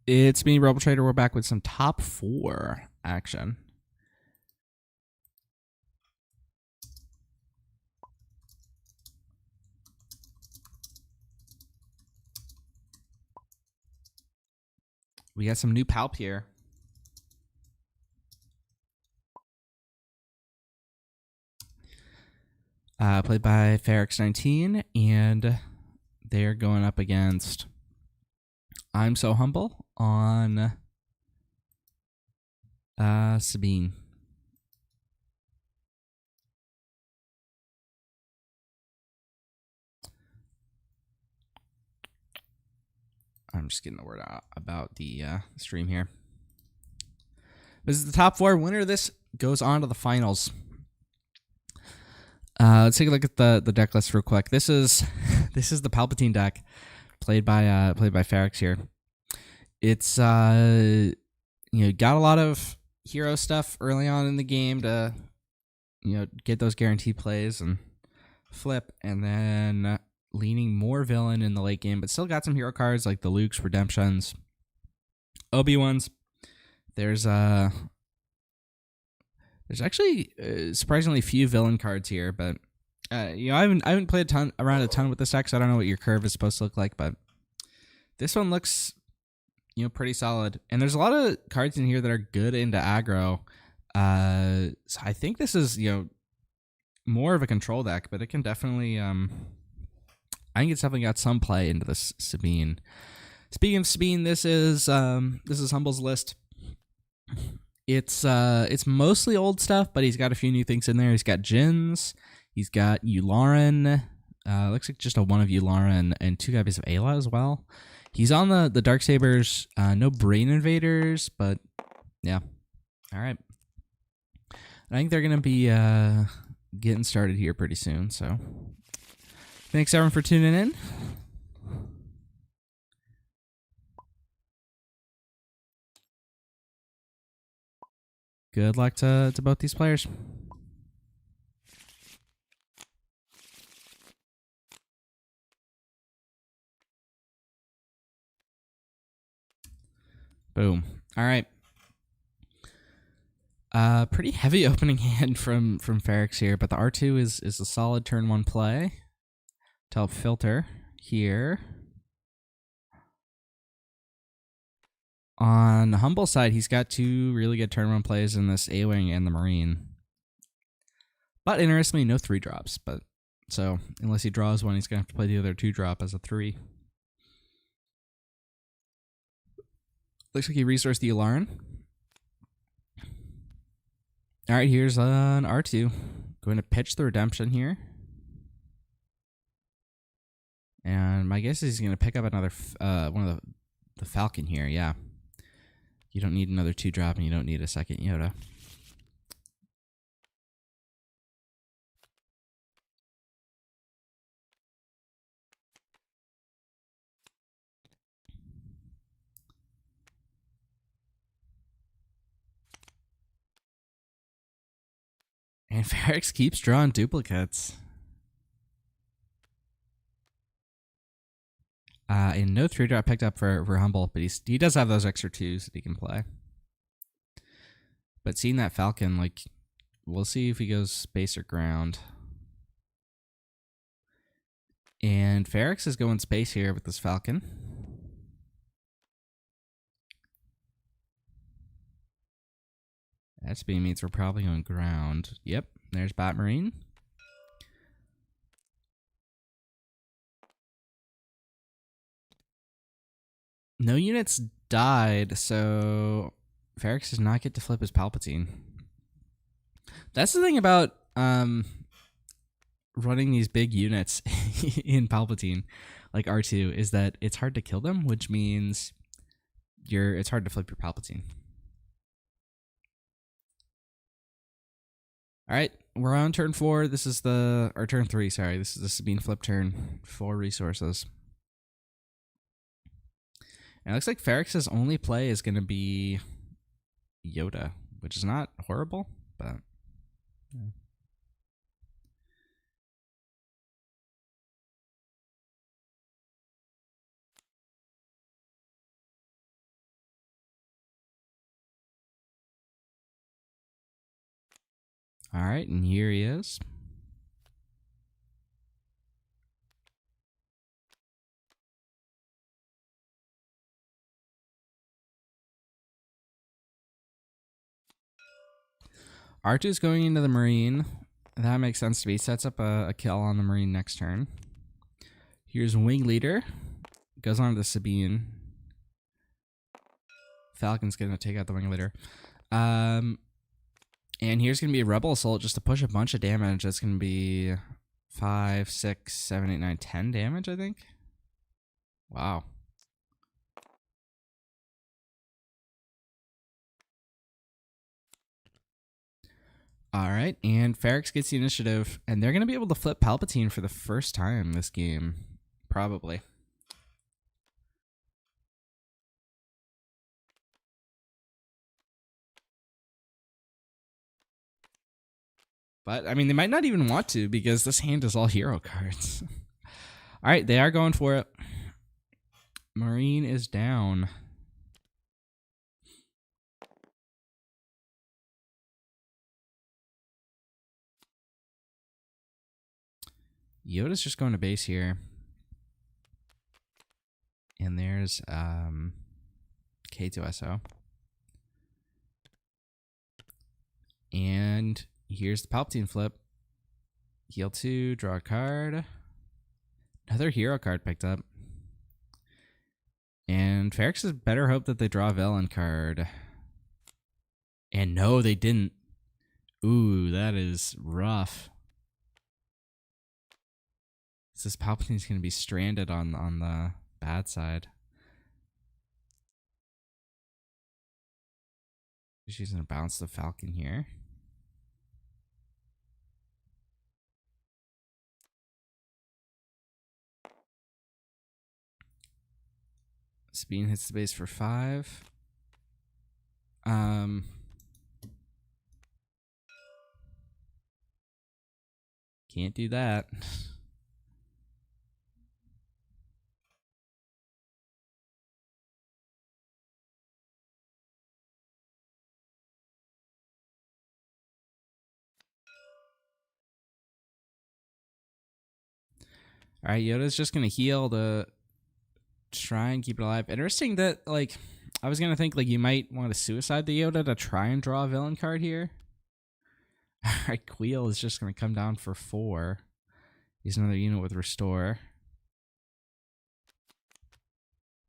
It's me, Rebel Trader. We're back with some top 4 action. We got some new Palp here. Played by Ferrx19, and they're going up against I'm So Humble on Sabine. I'm just getting the word out about the stream here. This is the top 4. Winner of this goes on to the finals. Let's take a look at the deck list real quick. This is the Palpatine deck played by Ferrx here. It's got a lot of hero stuff early on in the game to get those guaranteed plays and flip, and then leaning more villain in the late game, but still got some hero cards like the Luke's, Redemptions, Obi-Wans. There's actually surprisingly few villain cards here, but I haven't played around a ton with this deck, so I don't know what your curve is supposed to look like, but this one looks pretty solid. And there's a lot of cards in here that are good into aggro. So I think this is more of a control deck, but it can definitely I think it's definitely got some play into this Sabine. Speaking of Sabine, this is Humble's list. It's mostly old stuff, but he's got a few new things in there. He's got Jins, he's got Yularen, looks like just a one of Yularen, and 2 copies of Ayla as well. He's on the Darksabers, no Brain Invaders, but yeah. All right. I think they're going to be getting started here pretty soon, so thanks everyone for tuning in. Good luck to both these players. Boom. All right. Pretty heavy opening hand from Ferrx here, but the R2 is a solid turn 1 play to help filter here. On the Humble side, he's got 2 really good turn 1 plays in this A-Wing and the Marine. But interestingly, no 3-drops. But so unless he draws one, he's gonna have to play the other 2-drop as a 3. Looks like he resourced the Yularen. All right, here's an R2. Going to pitch the Redemption here. And my guess is he's going to pick up another one of the Falcon here, yeah. You don't need another 2-drop, and you don't need a second Yoda. And Ferrx keeps drawing duplicates. And no 3-drop picked up for Humble, but he does have those extra 2s that he can play. But seeing that Falcon, like, we'll see if he goes space or ground. And Ferrx is going space here with this Falcon. SB means we're probably going ground. Yep, there's Bat Marine. No units died, so Ferrx does not get to flip his Palpatine. That's the thing about running these big units in Palpatine, like R2, is that it's hard to kill them, which means it's hard to flip your Palpatine. All right, we're on turn 4. This is or turn 3, sorry. This is the Sabine flip turn. 4 resources. And it looks like Ferrx's only play is going to be Yoda, which is not horrible, but yeah. All right, and here he is. R2 is going into the Marine. That makes sense to me. Sets up a kill on the Marine next turn. Here's Wing Leader. Goes on to the Sabine. Falcon's going to take out the Wing Leader. And here's going to be a Rebel Assault just to push a bunch of damage. That's going to be 5, 6, 7, 8, 9, 10 damage, I think. Wow. All right, and Ferrx gets the initiative, and they're going to be able to flip Palpatine for the first time this game, probably. But, I mean, they might not even want to because this hand is all hero cards. All right, they are going for it. Marine is down. Yoda's just going to base here. And there's K2SO. And here's the Palpatine flip. Heal 2, draw a card. Another hero card picked up. And Ferrx has better hope that they draw a villain card. And no, they didn't. Ooh, that is rough. This Palpatine's going to be stranded on the bad side. She's going to bounce the Falcon here. Sabine hits the base for 5. Can't do that. All right, Yoda's just going to heal to try and keep it alive. Interesting that, like, I was going to think, like, you might want to suicide the Yoda to try and draw a villain card here. All right, Queel is just going to come down for 4. He's another unit with Restore.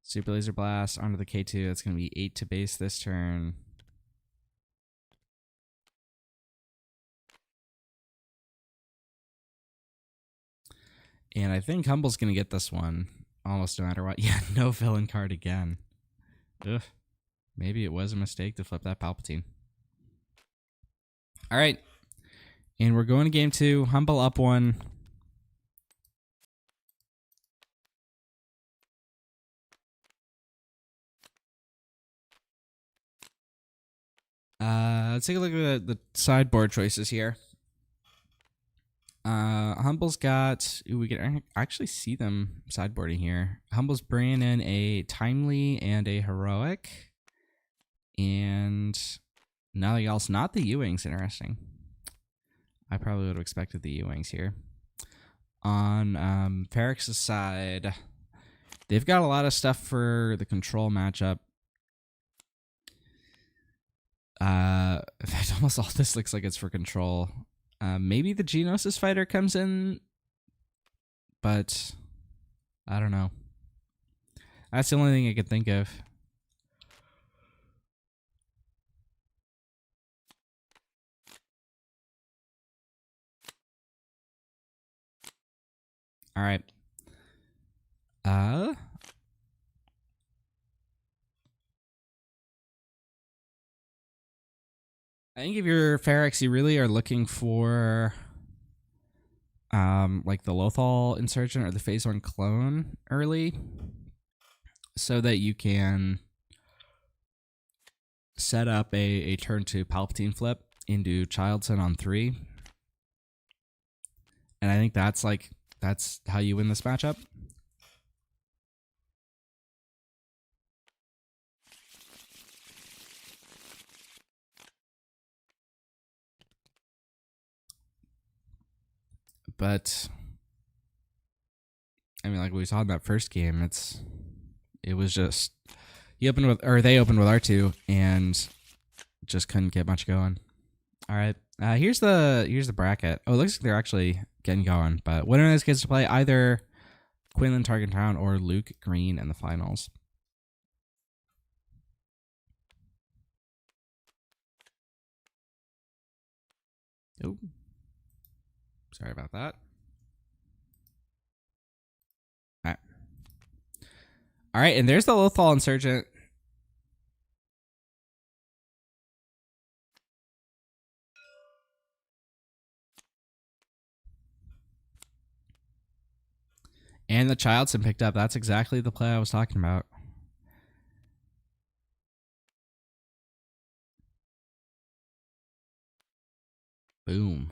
Super Laser Blast onto the K2. That's going to be 8 to base this turn. And I think Humble's going to get this one almost no matter what. Yeah, no villain card again. Ugh. Maybe it was a mistake to flip that Palpatine. All right. And we're going to game 2. Humble up 1. Let's take a look at the sideboard choices here. Humble's got... Ooh, we can actually see them sideboarding here. Humble's bringing in a Timely and a Heroic. And nothing else. Not the U-Wings. Interesting. I probably would have expected the U-Wings here. On Ferrx's side, they've got a lot of stuff for the control matchup. In fact, almost all this looks like it's for control. Maybe the Geonosis fighter comes in, but I don't know. That's the only thing I could think of. All right. I think if you're Ferrx, you really are looking for like the Lothal Insurgent or the Phase 1 clone early so that you can set up a turn 2 Palpatine flip into Childson on 3. And I think that's how you win this matchup. But I mean, like we saw in that first game, it was just they opened with R2 and just couldn't get much going. All right, here's the bracket. Oh, it looks like they're actually getting going. But winner of this gets to play either Quinlan Tarkentown or Luke Green in the finals. Oh, sorry about that. All right, and there's the Lothal Insurgent. And the Childson picked up. That's exactly the play I was talking about. Boom.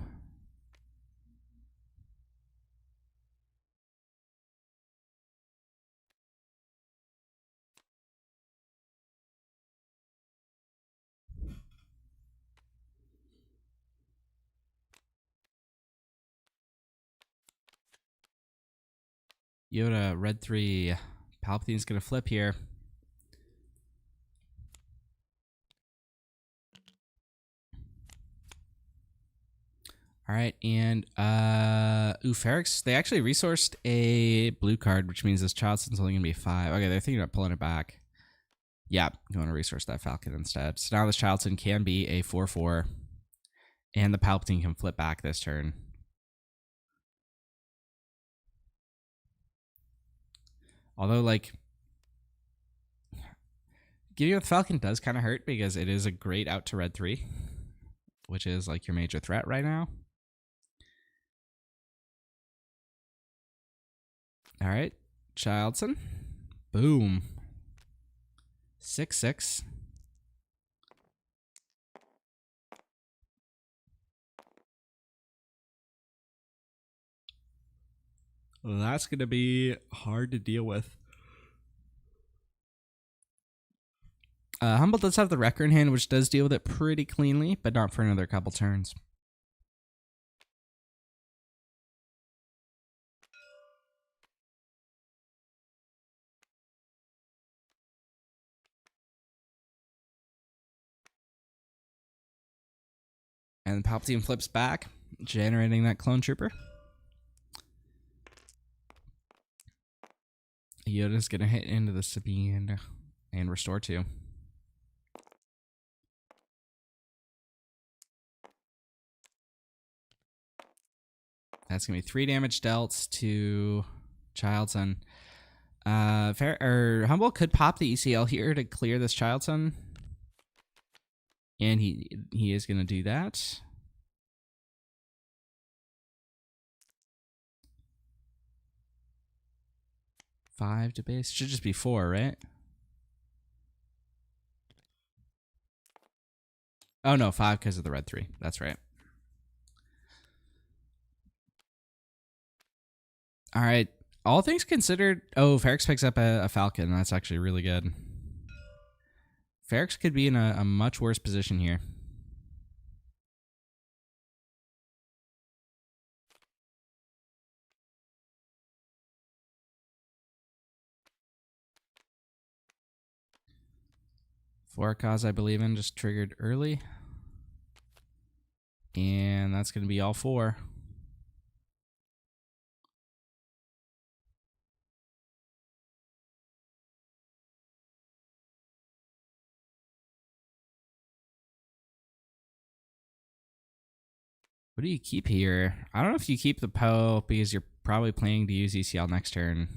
Yoda, red 3. Palpatine's going to flip here. All right, and Ferrx, they actually resourced a blue card, which means this Childson's only going to be 5. Okay, they're thinking about pulling it back. Yeah, going to resource that Falcon instead. So now this Childson can be a 4/4, and the Palpatine can flip back this turn. Although, like, giving with Falcon does kind of hurt because it is a great out to red 3, which is like your major threat right now. All right, Childson. Boom. 6/6. Well, that's going to be hard to deal with. Humble does have the Wrecker in hand, which does deal with it pretty cleanly, but not for another couple turns. And Palpatine flips back, generating that clone trooper. Yoda's going to hit into the Sabine and restore 2. That's going to be 3 damage dealt to Childson. Humble could pop the ECL here to clear this Childson. And he is going to do that. Five to base. Should just be 4, right? Oh, no, 5 because of the red 3. That's right. All right. All things considered... Oh, Ferrx picks up a Falcon. That's actually really good. Ferrx could be in a much worse position here. For a cause I believe in, just triggered early. And that's going to be all 4. What do you keep here? I don't know if you keep the Poe because you're probably planning to use ECL next turn.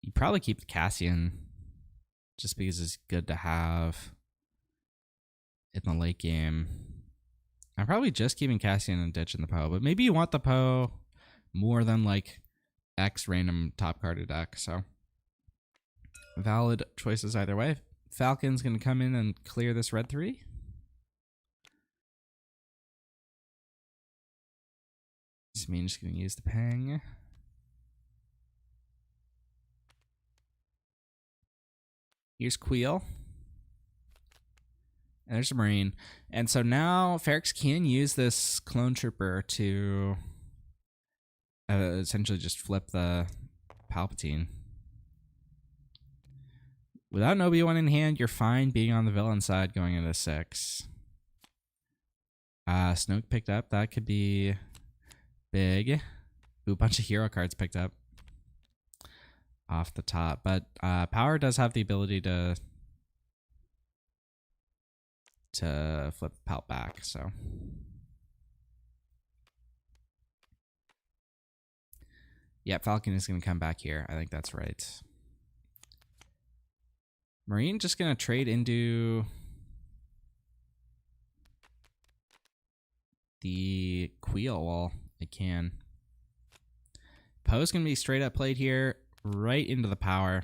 You probably keep the Cassian just because it's good to have in the late game. I'm probably just keeping Cassian and ditching the Poe, but maybe you want the Poe more than like X random top carded deck. So valid choices either way. Falcon's going to come in and clear this red 3. Sabine's just going to use the Pang. Here's Queel. And there's a Marine. And so now Ferrx can use this Clone Trooper to essentially just flip the Palpatine. Without an Obi-Wan in hand, you're fine being on the villain side going into 6. Snoke picked up. That could be big. Ooh, a bunch of hero cards picked up off the top. But Power does have the ability to flip Palp back, so. Yeah, Falcon is going to come back here. I think that's right. Marine just going to trade into the Queel while it can. Poe's going to be straight up played here, right into the Power.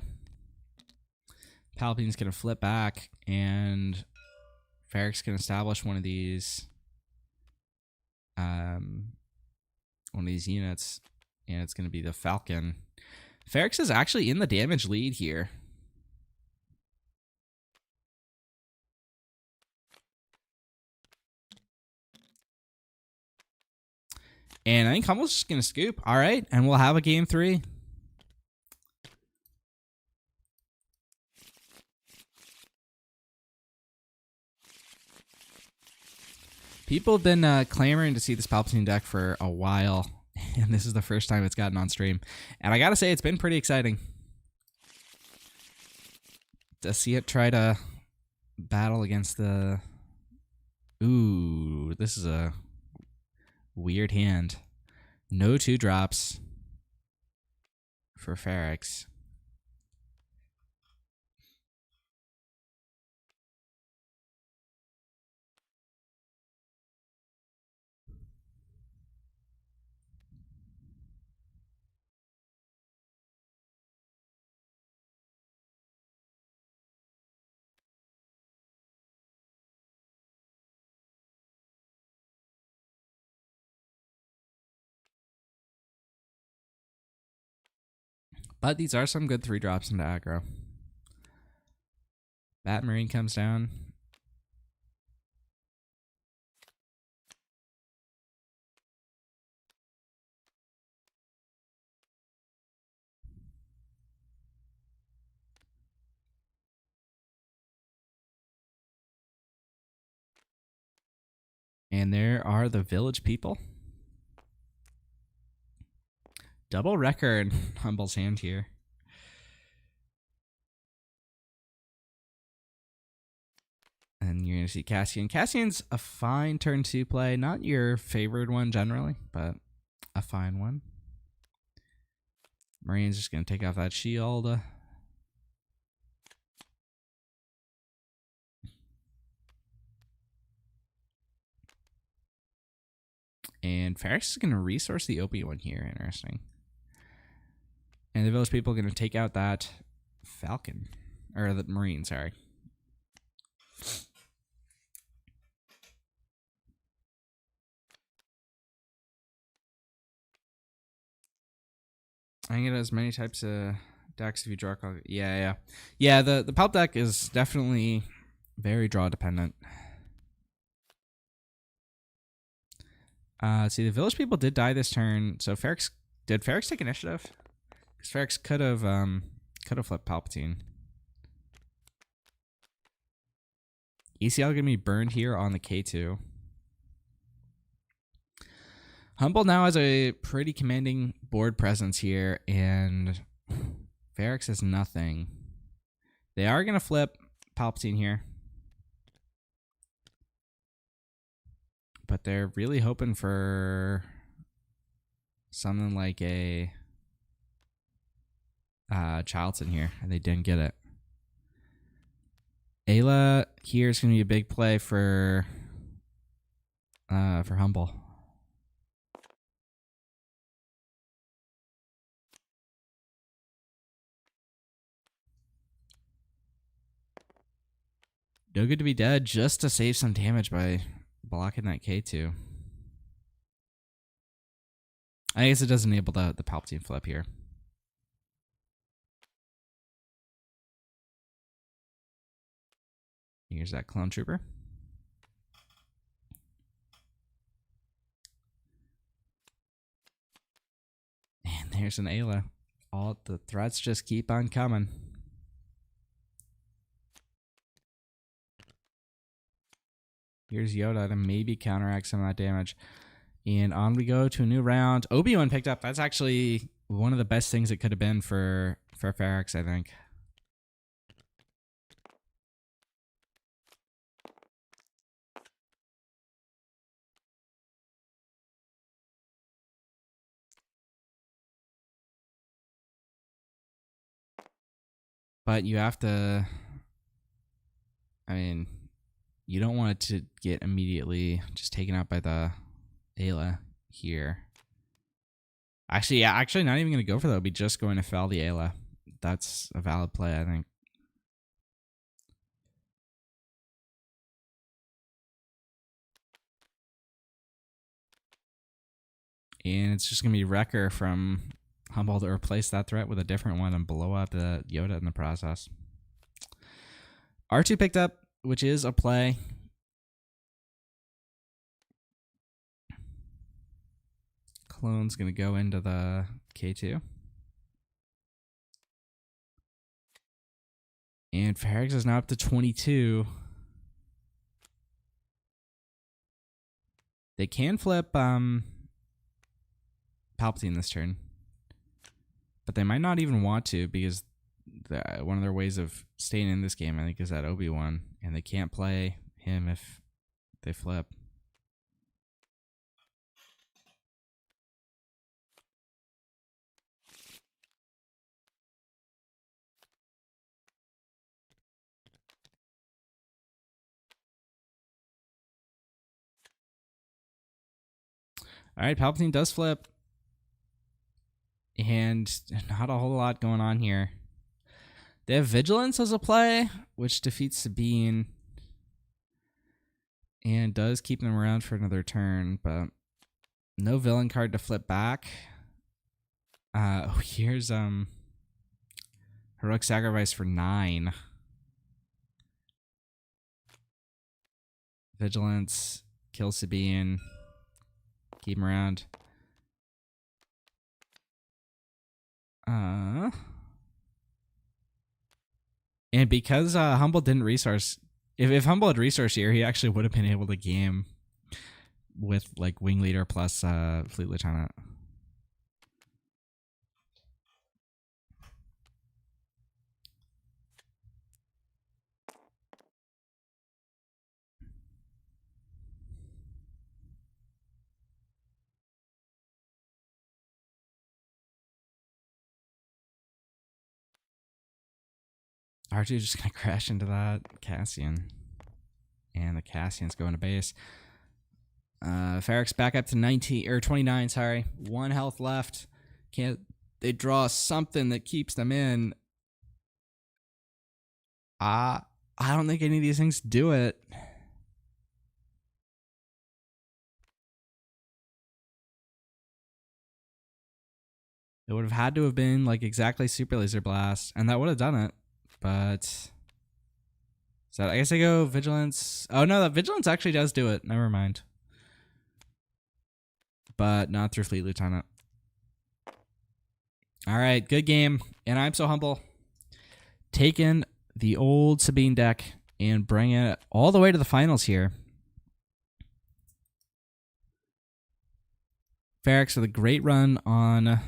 Palpatine's going to flip back, and Ferrx can establish one of these units, and it's going to be the Falcon. Ferrx is actually in the damage lead here. And I think Humble's just going to scoop. All right, and we'll have a game 3. People have been clamoring to see this Palpatine deck for a while, and this is the first time it's gotten on stream. And I gotta say, it's been pretty exciting to see it try to battle against the... Ooh, this is a weird hand. No 2-drops for Ferrx. But these are some good 3-drops into aggro. Bat Marine comes down. And there are the village people. Double record Humble's hand here. And you're going to see Cassian. Cassian's a fine turn 2 play. Not your favored one generally, but a fine one. Marine's just going to take off that shield. And Ferrx is going to resource the Obi-Wan here. Interesting. And the village people are going to take out that Falcon. Or the Marine, sorry. I can get as many types of decks if you draw. Yeah. The Palp deck is definitely very draw dependent. See, the village people did die this turn. So did Ferrx take initiative? Because Ferrx could have flipped Palpatine. ECL gonna be burned here on the K2. Humble now has a pretty commanding board presence here, and Ferrx has nothing. They are gonna flip Palpatine here, but they're really hoping for something like a Charlton here, and they didn't get it. Ayla here is going to be a big play for Humble. No good to be dead just to save some damage by blocking that K2. I guess it does enable the Palpatine flip here. Here's that Clone Trooper. Here's an Ayla. All the threats just keep on coming. Here's Yoda to maybe counteract some of that damage. And on we go to a new round. Obi-Wan picked up. That's actually one of the best things it could have been for Ferrx, I think. But you have to... I mean, you don't want it to get immediately just taken out by the Ayla here. Actually, yeah, not even going to go for that. I'll be just going to foul the Ayla. That's a valid play, I think. And it's just going to be Wrecker from Humble to replace that threat with a different one and blow up the Yoda in the process. R2 picked up, which is a play. Clone's going to go into the K2. And Ferrx is now up to 22. They can flip Palpatine this turn. But they might not even want to because one of their ways of staying in this game, I think, is that Obi-Wan. And they can't play him if they flip. All right, Palpatine does flip. And not a whole lot going on here. They have Vigilance as a play, which defeats Sabine. And does keep them around for another turn, but no villain card to flip back. Here's Heroic Sacrifice for 9. Vigilance, kill Sabine, keep him around. And because Humble didn't resource, if Humble had resource here, he actually would have been able to game with like Wing Leader plus Fleet Lieutenant. R2 is just going to crash into that Cassian. And the Cassian's going to base. Ferrx back up to 19 or 29, sorry. 1 health left. Can't they draw something that keeps them in? I don't think any of these things do it. It would have had to have been like exactly Super Laser Blast, and that would have done it. But so I guess I go Vigilance. Oh no, that Vigilance actually does do it. Never mind. But not through Fleet Lieutenant. All right, good game. And I'm so humble. Taking the old Sabine deck and bringing it all the way to the finals here. Ferrx with a great run on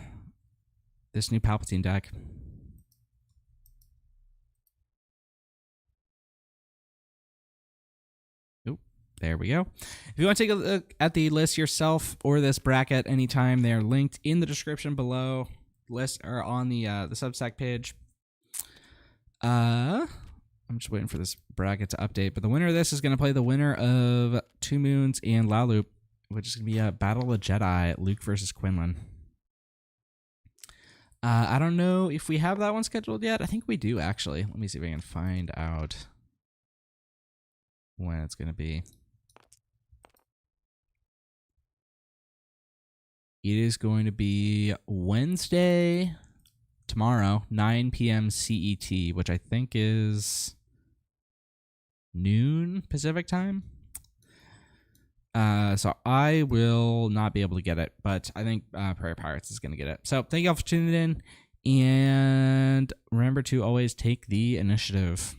this new Palpatine deck. There we go. If you want to take a look at the list yourself or this bracket anytime, they're linked in the description below. Lists are on the Substack page. I'm just waiting for this bracket to update, but the winner of this is going to play the winner of Two Moons and La Loop, which is going to be a Battle of Jedi, Luke versus Quinlan. I don't know if we have that one scheduled yet. I think we do, actually. Let me see if I can find out when it's going to be. It is going to be Wednesday, tomorrow, 9 p.m. CET, which I think is noon Pacific time. So I will not be able to get it, but I think Prairie Pirates is going to get it. So thank you all for tuning in, and remember to always take the initiative.